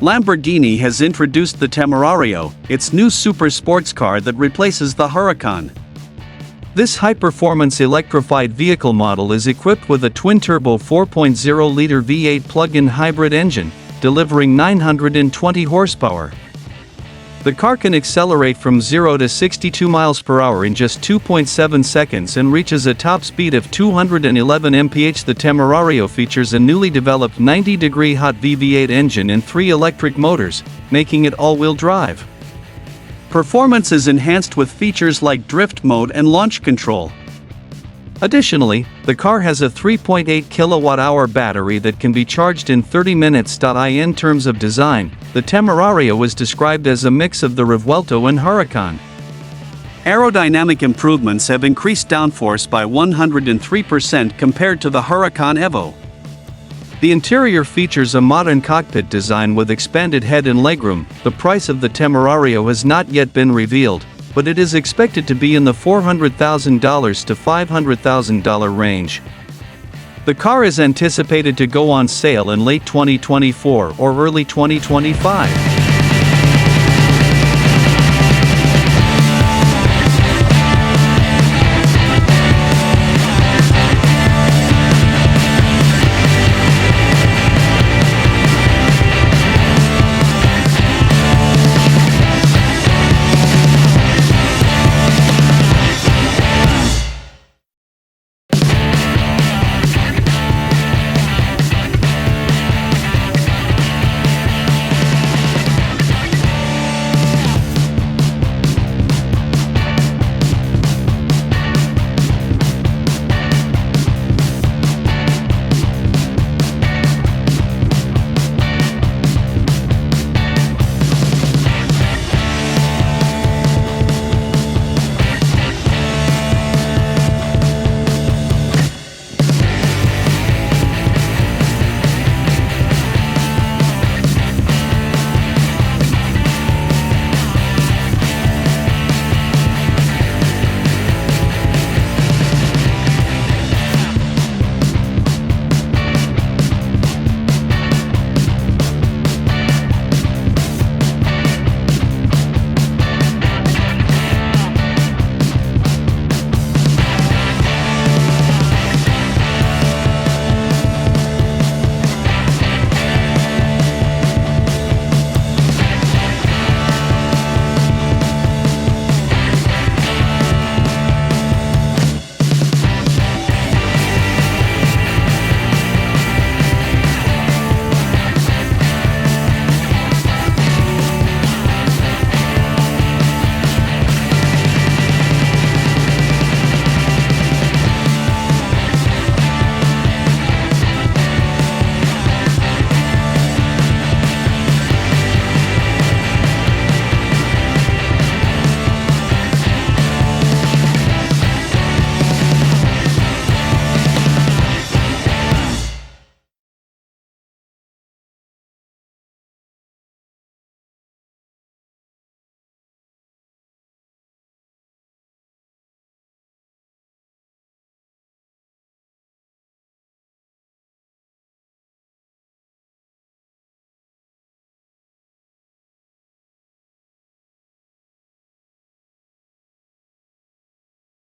Lamborghini has introduced the Temerario, its new super sports car that replaces the Huracán. This high-performance electrified vehicle model is equipped with a twin-turbo 4.0-liter V8 plug-in hybrid engine, delivering 920 horsepower. The car can accelerate from 0 to 62 miles per hour in just 2.7 seconds and reaches a top speed of 211 mph. The Temerario features a newly developed 90-degree hot V8 engine and 3 electric motors, making it all-wheel drive. Performance is enhanced with features like drift mode and launch control. Additionally, the car has a 3.8 kilowatt-hour battery that can be charged in 30 minutes. In terms of design, the Temerario was described as a mix of the Revuelto and Huracán. Aerodynamic improvements have increased downforce by 103% compared to the Huracán Evo. The interior features a modern cockpit design with expanded head and legroom. The price of the Temerario has not yet been revealed, but it is expected to be in the $400,000 to $500,000 range. The car is anticipated to go on sale in late 2024 or early 2025.